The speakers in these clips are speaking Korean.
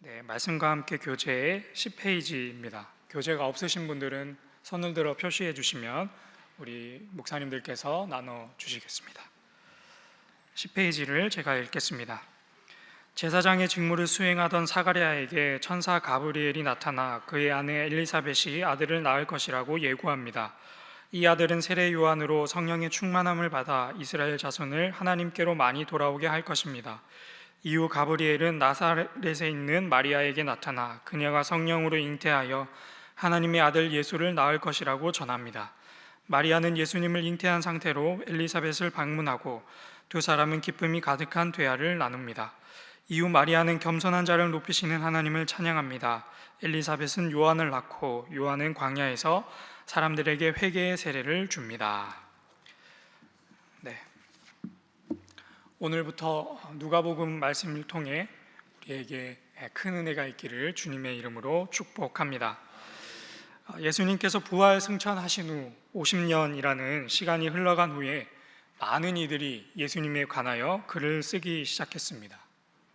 네, 말씀과 함께 교재의 10페이지입니다. 교재가 없으신 분들은 손을 들어 표시해 주시면 우리 목사님들께서 나눠 주시겠습니다. 10페이지를 제가 읽겠습니다. 제사장의 직무를 수행하던 사가랴에게 천사 가브리엘이 나타나 그의 아내 엘리사벳이 아들을 낳을 것이라고 예고합니다. 이 아들은 세례 요한으로 성령의 충만함을 받아 이스라엘 자손을 하나님께로 많이 돌아오게 할 것입니다. 이후 가브리엘은 나사렛에 있는 마리아에게 나타나 그녀가 성령으로 잉태하여 하나님의 아들 예수를 낳을 것이라고 전합니다. 마리아는 예수님을 잉태한 상태로 엘리사벳을 방문하고 두 사람은 기쁨이 가득한 대화를 나눕니다. 이후 마리아는 겸손한 자를 높이시는 하나님을 찬양합니다. 엘리사벳은 요한을 낳고 요한은 광야에서 사람들에게 회개의 세례를 줍니다. 네. 오늘부터 누가복음 말씀을 통해 우리에게 큰 은혜가 있기를 주님의 이름으로 축복합니다. 예수님께서 부활 승천하신 후 50년이라는 시간이 흘러간 후에 많은 이들이 예수님에 관하여 글을 쓰기 시작했습니다.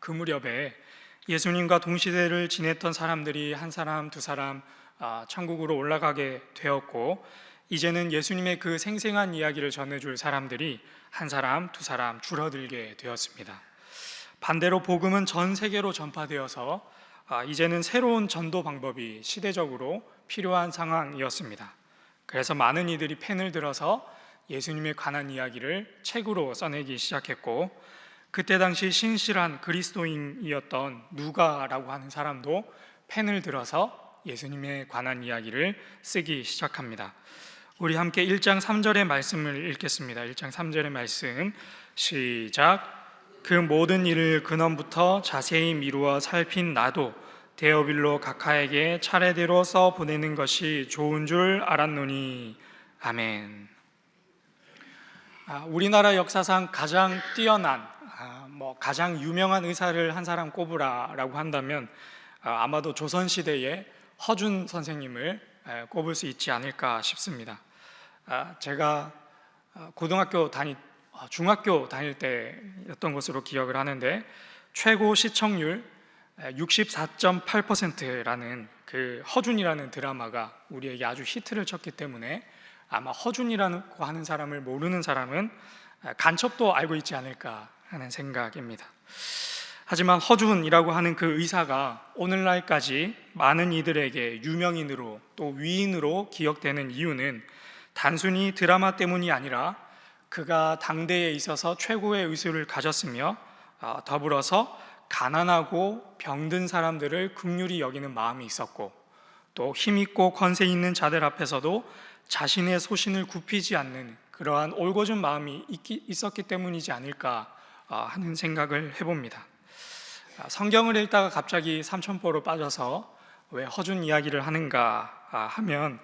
그 무렵에 예수님과 동시대를 지냈던 사람들이 한 사람, 두 사람 천국으로 올라가게 되었고, 이제는 예수님의 그 생생한 이야기를 전해줄 사람들이 한 사람, 두 사람 줄어들게 되었습니다. 반대로 복음은 전 세계로 전파되어서 이제는 새로운 전도 방법이 시대적으로 필요한 상황이었습니다. 그래서 많은 이들이 펜을 들어서 예수님에 관한 이야기를 책으로 써내기 시작했고, 그때 당시 신실한 그리스도인이었던 누가라고 하는 사람도 펜을 들어서 예수님에 관한 이야기를 쓰기 시작합니다. 우리 함께 1장 3절의 말씀을 읽겠습니다. 1장 3절의 말씀 시작. 그 모든 일을 근원부터 자세히 미루어 살핀 나도 데오빌로 각하에게 차례대로 써 보내는 것이 좋은 줄 알았노니. 아멘. 우리나라 역사상 가장 뛰어난 가장 유명한 의사를 한 사람 꼽으라라고 한다면 아마도 조선시대의 허준 선생님을 꼽을 수 있지 않을까 싶습니다. 제가 중학교 다닐 때였던 것으로 기억을 하는데, 최고 시청률 64.8%라는 그 허준이라는 드라마가 우리에게 아주 히트를 쳤기 때문에 아마 허준이라고 하는 사람을 모르는 사람은 간첩도 알고 있지 않을까 하는 생각입니다. 하지만 허준이라고 하는 그 의사가 오늘날까지 많은 이들에게 유명인으로 또 위인으로 기억되는 이유는 단순히 드라마 때문이 아니라 그가 당대에 있어서 최고의 의술을 가졌으며 더불어서 가난하고 병든 사람들을 긍휼히 여기는 마음이 있었고, 또 힘있고 권세 있는 자들 앞에서도 자신의 소신을 굽히지 않는 그러한 올곧은 마음이 있었기 때문이지 않을까 하는 생각을 해봅니다. 성경을 읽다가 갑자기 삼천포로 빠져서 왜 허준 이야기를 하는가 하면,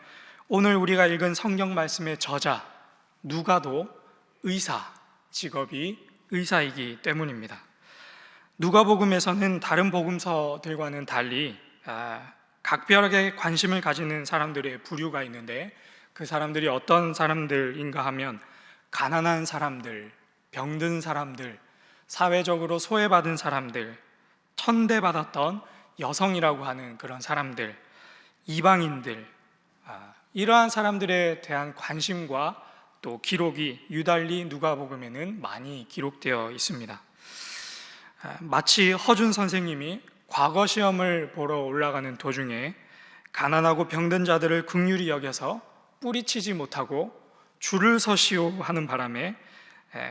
오늘 우리가 읽은 성경 말씀의 저자 누가도 의사, 직업이 의사이기 때문입니다. 누가복음에서는 다른 복음서들과는 달리 각별하게 관심을 가지는 사람들의 부류가 있는데, 그 사람들이 어떤 사람들인가 하면 가난한 사람들, 병든 사람들, 사회적으로 소외받은 사람들, 천대받았던 여성이라고 하는 그런 사람들, 이방인들, 이러한 사람들에 대한 관심과 또 기록이 유달리 누가복음에는 많이 기록되어 있습니다. 마치 허준 선생님이 과거 시험을 보러 올라가는 도중에 가난하고 병든 자들을 긍휼히 여겨서 뿌리치지 못하고 줄을 서시오 하는 바람에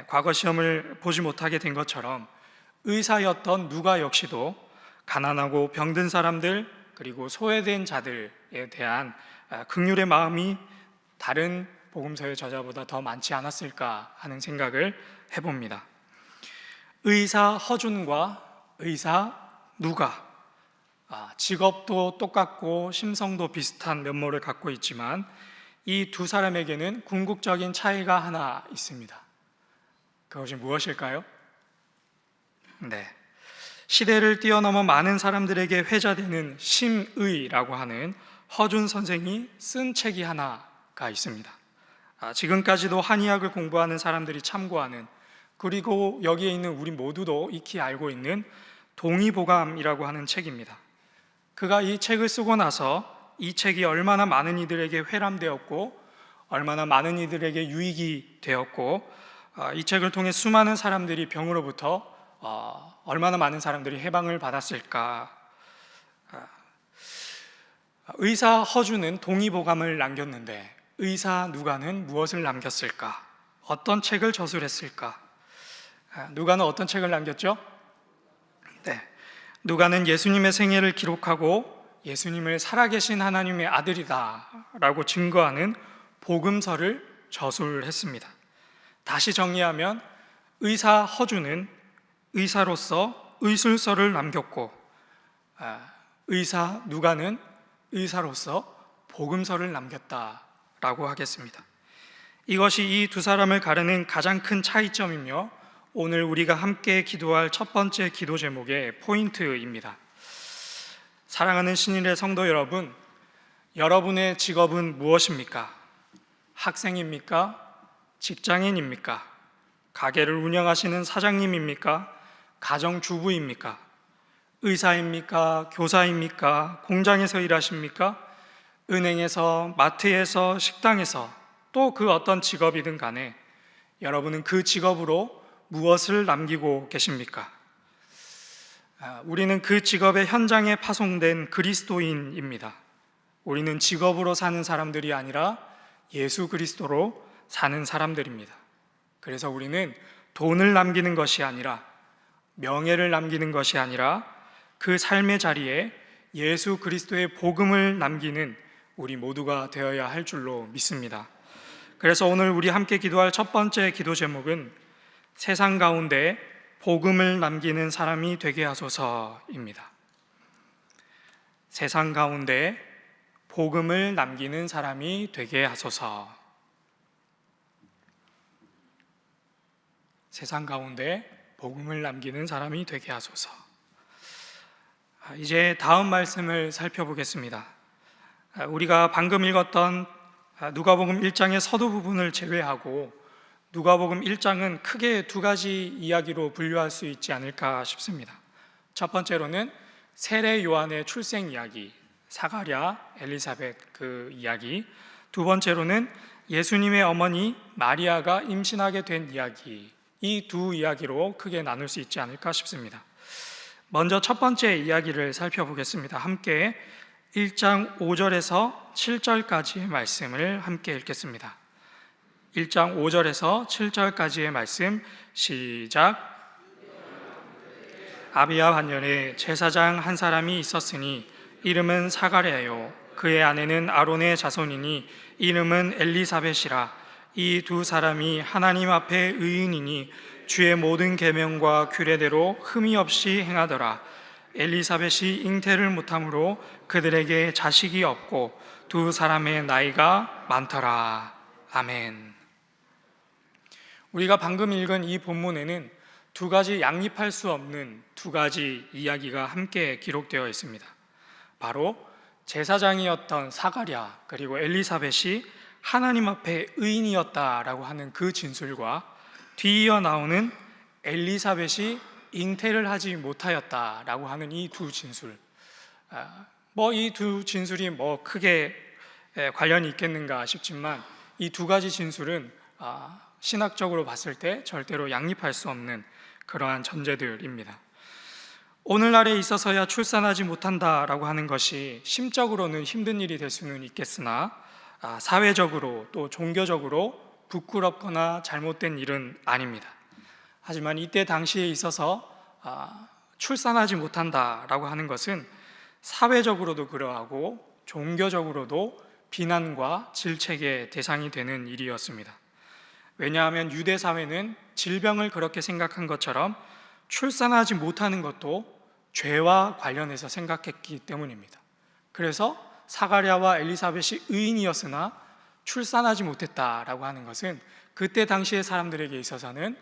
과거 시험을 보지 못하게 된 것처럼, 의사였던 누가 역시도 가난하고 병든 사람들 그리고 소외된 자들에 대한 긍휼의 마음이 다른 복음서의 저자보다 더 많지 않았을까 하는 생각을 해봅니다. 의사 허준과 의사 누가, 직업도 똑같고 심성도 비슷한 면모를 갖고 있지만 이 두 사람에게는 궁극적인 차이가 하나 있습니다. 그것이 무엇일까요? 네, 시대를 뛰어넘어 많은 사람들에게 회자되는 심의라고 하는 허준 선생이 쓴 책이 하나가 있습니다. 지금까지도 한의학을 공부하는 사람들이 참고하는, 그리고 여기에 있는 우리 모두도 익히 알고 있는 동의보감이라고 하는 책입니다. 그가 이 책을 쓰고 나서 이 책이 얼마나 많은 이들에게 회람되었고 얼마나 많은 이들에게 유익이 되었고 이 책을 통해 수많은 사람들이 병으로부터 얼마나 많은 사람들이 해방을 받았을까. 의사 허준은 동의보감을 남겼는데 의사 누가는 무엇을 남겼을까? 어떤 책을 저술했을까? 누가는 어떤 책을 남겼죠? 네, 누가는 예수님의 생애를 기록하고 예수님을 살아계신 하나님의 아들이다 라고 증거하는 복음서를 저술했습니다. 다시 정리하면 의사 허준은 의사로서 의술서를 남겼고 의사 누가는 의사로서 복음서를 남겼다라고 하겠습니다. 이것이 이 두 사람을 가르는 가장 큰 차이점이며 오늘 우리가 함께 기도할 첫 번째 기도 제목의 포인트입니다. 사랑하는 신일의 성도 여러분, 여러분의 직업은 무엇입니까? 학생입니까? 직장인입니까? 가게를 운영하시는 사장님입니까? 가정주부입니까? 의사입니까? 교사입니까? 공장에서 일하십니까? 은행에서, 마트에서, 식당에서 또 그 어떤 직업이든 간에 여러분은 그 직업으로 무엇을 남기고 계십니까? 우리는 그 직업의 현장에 파송된 그리스도인입니다. 우리는 직업으로 사는 사람들이 아니라 예수 그리스도로 사는 사람들입니다. 그래서 우리는 돈을 남기는 것이 아니라 명예를 남기는 것이 아니라 그 삶의 자리에 예수 그리스도의 복음을 남기는 우리 모두가 되어야 할 줄로 믿습니다. 그래서 오늘 우리 함께 기도할 첫 번째 기도 제목은 세상 가운데 복음을 남기는 사람이 되게 하소서입니다. 세상 가운데 복음을 남기는 사람이 되게 하소서. 세상 가운데 복음을 남기는 사람이 되게 하소서. 이제 다음 말씀을 살펴보겠습니다. 우리가 방금 읽었던 누가복음 1장의 서두 부분을 제외하고 누가복음 1장은 크게 두 가지 이야기로 분류할 수 있지 않을까 싶습니다. 첫 번째로는 세례 요한의 출생 이야기, 사가랴, 엘리사벳 그 이야기. 두 번째로는 예수님의 어머니 마리아가 임신하게 된 이야기. 이 두 이야기로 크게 나눌 수 있지 않을까 싶습니다. 먼저 첫 번째 이야기를 살펴보겠습니다. 함께 1장 5절에서 7절까지의 말씀을 함께 읽겠습니다. 1장 5절에서 7절까지의 말씀 시작. 아비야 반년에 제사장 한 사람이 있었으니 이름은 사가랴요 그의 아내는 아론의 자손이니 이름은 엘리사벳이라. 이 두 사람이 하나님 앞에 의인이니 주의 모든 계명과 규례대로 흠이 없이 행하더라. 엘리사벳이 잉태를 못함으로 그들에게 자식이 없고 두 사람의 나이가 많더라. 아멘. 우리가 방금 읽은 이 본문에는 두 가지 양립할 수 없는 두 가지 이야기가 함께 기록되어 있습니다. 바로 제사장이었던 사가랴 그리고 엘리사벳이 하나님 앞에 의인이었다라고 하는 그 진술과 뒤이어 나오는 엘리사벳이 잉태를 하지 못하였다라고 하는 이 두 진술. 이 두 진술이 크게 관련이 있겠는가 싶지만 이 두 가지 진술은 신학적으로 봤을 때 절대로 양립할 수 없는 그러한 전제들입니다. 오늘날에 있어서야 출산하지 못한다라고 하는 것이 심적으로는 힘든 일이 될 수는 있겠으나 사회적으로 또 종교적으로 부끄럽거나 잘못된 일은 아닙니다. 하지만 이때 당시에 있어서 출산하지 못한다라고 하는 것은 사회적으로도 그러하고 종교적으로도 비난과 질책의 대상이 되는 일이었습니다. 왜냐하면 유대 사회는 질병을 그렇게 생각한 것처럼 출산하지 못하는 것도 죄와 관련해서 생각했기 때문입니다. 그래서 사가랴와 엘리사벳이 의인이었으나 출산하지 못했다라고 하는 것은 그때 당시의 사람들에게 있어서는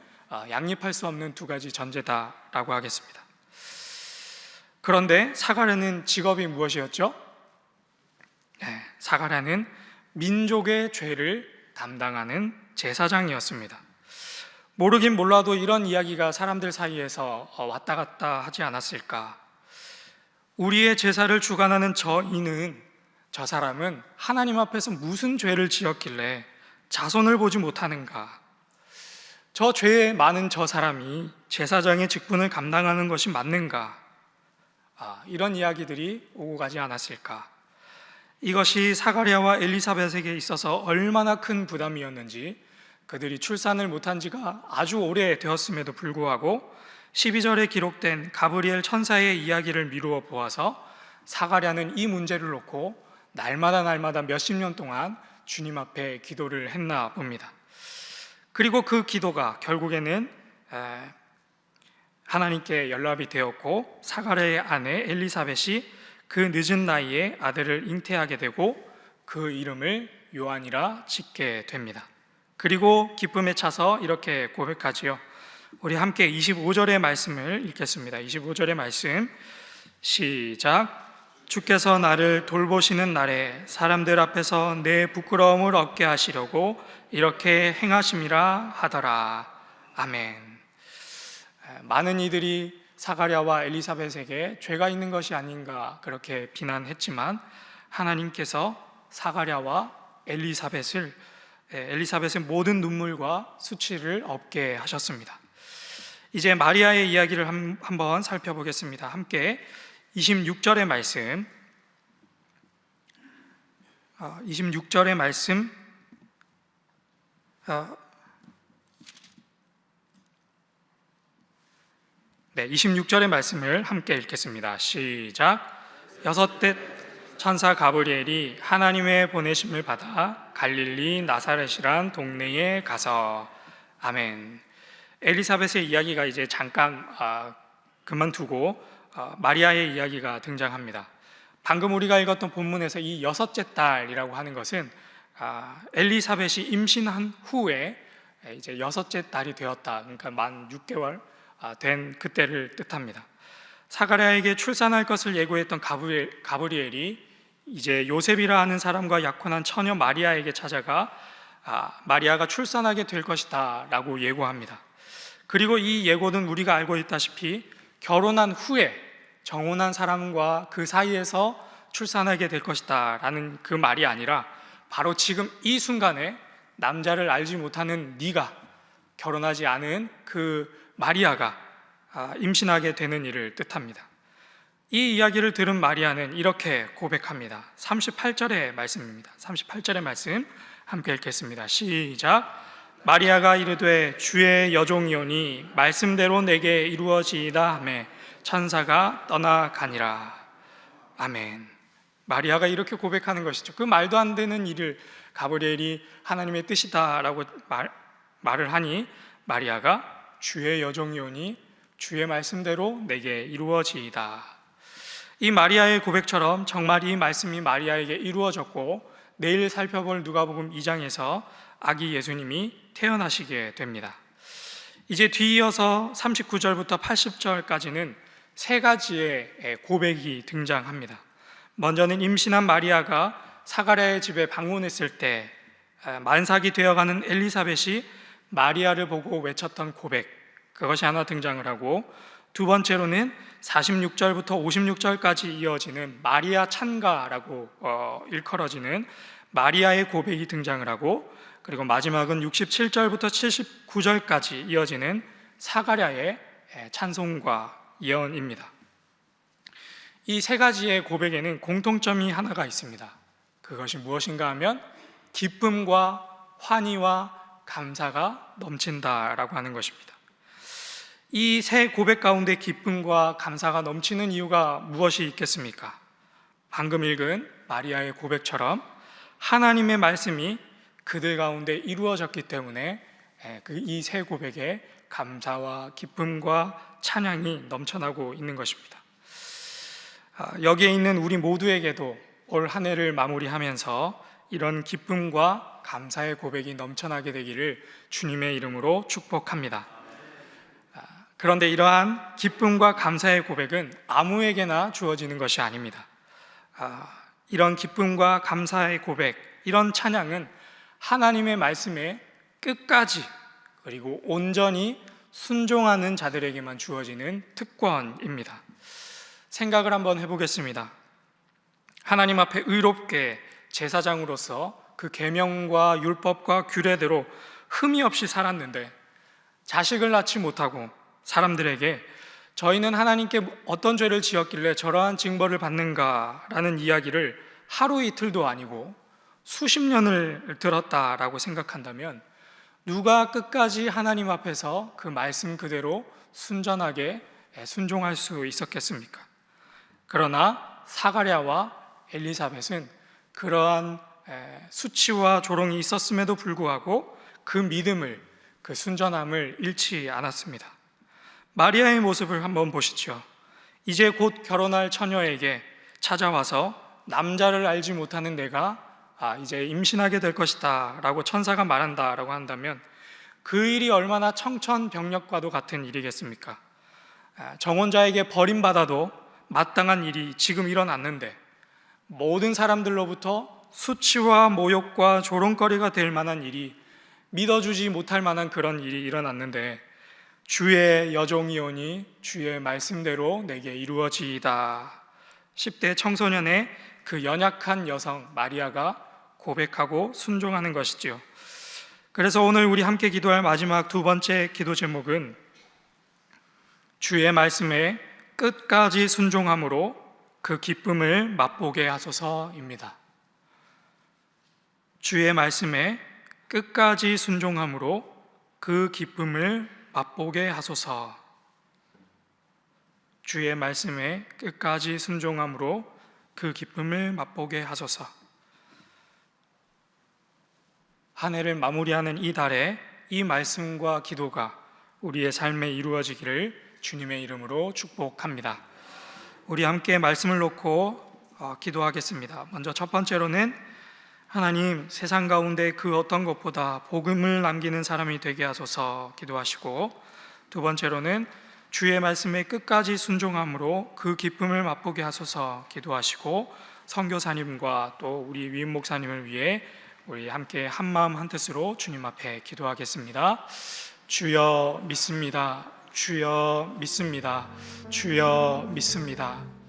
양립할 수 없는 두 가지 전제다라고 하겠습니다. 그런데 사가랴는 직업이 무엇이었죠? 사가랴는 민족의 죄를 담당하는 제사장이었습니다. 모르긴 몰라도 이런 이야기가 사람들 사이에서 왔다 갔다 하지 않았을까? 우리의 제사를 주관하는 저 사람은 하나님 앞에서 무슨 죄를 지었길래 자손을 보지 못하는가? 저 죄에 많은 저 사람이 제사장의 직분을 감당하는 것이 맞는가? 이런 이야기들이 오고 가지 않았을까? 이것이 사가랴와 엘리사벳에게 있어서 얼마나 큰 부담이었는지, 그들이 출산을 못한 지가 아주 오래 되었음에도 불구하고 12절에 기록된 가브리엘 천사의 이야기를 미루어 보아서 사가랴는 이 문제를 놓고 날마다 몇십 년 동안 주님 앞에 기도를 했나 봅니다. 그리고 그 기도가 결국에는 하나님께 연락이 되었고, 사가랴의 아내 엘리사벳이 그 늦은 나이에 아들을 잉태하게 되고 그 이름을 요한이라 짓게 됩니다. 그리고 기쁨에 차서 이렇게 고백하지요. 우리 함께 25절의 말씀을 읽겠습니다. 25절의 말씀 시작. 주께서 나를 돌보시는 날에 사람들 앞에서 내 부끄러움을 얻게 하시려고 이렇게 행하심이라 하더라. 아멘. 많은 이들이 사가랴와 엘리사벳에게 죄가 있는 것이 아닌가 그렇게 비난했지만, 하나님께서 사가랴와 엘리사벳의 모든 눈물과 수치를 없게 하셨습니다. 이제 마리아의 이야기를 한번 살펴보겠습니다. 함께 26절의 말씀, 26절의 말씀, 26절의 말씀을 함께 읽겠습니다. 시작. 여섯째 천사 가브리엘이 하나님의 보내심을 받아 갈릴리 나사렛이란 동네에 가서. 아멘. 엘리사벳의 이야기가 이제 잠깐 그만두고 마리아의 이야기가 등장합니다. 방금 우리가 읽었던 본문에서 이 여섯째 딸이라고 하는 것은 엘리사벳이 임신한 후에 이제 여섯째 딸이 되었다, 그러니까 만 6개월 된 그때를 뜻합니다. 사가랴에게 출산할 것을 예고했던 가브리엘이 이제 요셉이라 하는 사람과 약혼한 처녀 마리아에게 찾아가 마리아가 출산하게 될 것이다 라고 예고합니다. 그리고 이 예고는 우리가 알고 있다시피 결혼한 후에 정혼한 사람과 그 사이에서 출산하게 될 것이다 라는 그 말이 아니라, 바로 지금 이 순간에 남자를 알지 못하는 네가, 결혼하지 않은 그 마리아가 임신하게 되는 일을 뜻합니다. 이 이야기를 들은 마리아는 이렇게 고백합니다. 38절의 말씀입니다. 38절의 말씀 함께 읽겠습니다. 시작. 마리아가 이르되 주의 여종이오니 말씀대로 내게 이루어지이다 하매 천사가 떠나가니라. 아멘. 마리아가 이렇게 고백하는 것이죠. 그 말도 안 되는 일을 가브리엘이 하나님의 뜻이다라고 말을 하니, 마리아가 주의 여종이오니 주의 말씀대로 내게 이루어지이다. 이 마리아의 고백처럼 정말 이 말씀이 마리아에게 이루어졌고, 내일 살펴볼 누가복음 2장에서 아기 예수님이 태어나시게 됩니다. 이제 뒤이어서 39절부터 80절까지는 세 가지의 고백이 등장합니다. 먼저는 임신한 마리아가 사가랴의 집에 방문했을 때 만삭이 되어가는 엘리사벳이 마리아를 보고 외쳤던 고백, 그것이 하나 등장을 하고, 두 번째로는 46절부터 56절까지 이어지는 마리아 찬가라고 일컬어지는 마리아의 고백이 등장을 하고, 그리고 마지막은 67절부터 79절까지 이어지는 사가랴의 찬송과 예언입니다. 이 세 가지의 고백에는 공통점이 하나가 있습니다. 그것이 무엇인가 하면 기쁨과 환희와 감사가 넘친다라고 하는 것입니다. 이 세 고백 가운데 기쁨과 감사가 넘치는 이유가 무엇이 있겠습니까? 방금 읽은 마리아의 고백처럼 하나님의 말씀이 그들 가운데 이루어졌기 때문에 이 세 고백에 감사와 기쁨과 찬양이 넘쳐나고 있는 것입니다. 여기에 있는 우리 모두에게도 올 한 해를 마무리하면서 이런 기쁨과 감사의 고백이 넘쳐나게 되기를 주님의 이름으로 축복합니다. 그런데 이러한 기쁨과 감사의 고백은 아무에게나 주어지는 것이 아닙니다. 이런 기쁨과 감사의 고백, 이런 찬양은 하나님의 말씀에 끝까지 그리고 온전히 순종하는 자들에게만 주어지는 특권입니다. 생각을 한번 해보겠습니다. 하나님 앞에 의롭게 제사장으로서 그 계명과 율법과 규례대로 흠이 없이 살았는데 자식을 낳지 못하고 사람들에게 저희는 하나님께 어떤 죄를 지었길래 저러한 징벌을 받는가라는 이야기를 하루 이틀도 아니고 수십 년을 들었다라고 생각한다면 누가 끝까지 하나님 앞에서 그 말씀 그대로 순전하게 순종할 수 있었겠습니까? 그러나 사가랴와 엘리사벳은 그러한 수치와 조롱이 있었음에도 불구하고 그 믿음을, 그 순전함을 잃지 않았습니다. 마리아의 모습을 한번 보시죠. 이제 곧 결혼할 처녀에게 찾아와서 남자를 알지 못하는 내가 이제 임신하게 될 것이다 라고 천사가 말한다 라고 한다면 그 일이 얼마나 청천벽력과도 같은 일이겠습니까? 정혼자에게 버림받아도 마땅한 일이 지금 일어났는데 모든 사람들로부터 수치와 모욕과 조롱거리가 될 만한 일이, 믿어주지 못할 만한 그런 일이 일어났는데 주의 여종이오니 주의 말씀대로 내게 이루어지이다. 10대 청소년의 그 연약한 여성 마리아가 고백하고 순종하는 것이지요. 그래서 오늘 우리 함께 기도할 마지막 두 번째 기도 제목은 주의 말씀에 끝까지 순종함으로 그 기쁨을 맛보게 하소서입니다. 주의 말씀에 끝까지 순종함으로 그 기쁨을 맛보게 하소서. 주의 말씀에 끝까지 순종함으로 그 기쁨을 맛보게 하소서. 한 해를 마무리하는 이 달에 이 말씀과 기도가 우리의 삶에 이루어지기를 주님의 이름으로 축복합니다. 우리 함께 말씀을 놓고 기도하겠습니다. 먼저 첫 번째로는 하나님, 세상 가운데 그 어떤 것보다 복음을 남기는 사람이 되게 하소서 기도하시고, 두 번째로는 주의 말씀에 끝까지 순종함으로 그 기쁨을 맛보게 하소서 기도하시고, 선교사님과 또 우리 위임 목사님을 위해 우리 함께 한마음 한뜻으로 주님 앞에 기도하겠습니다. 주여 믿습니다. 주여 믿습니다. 주여 믿습니다.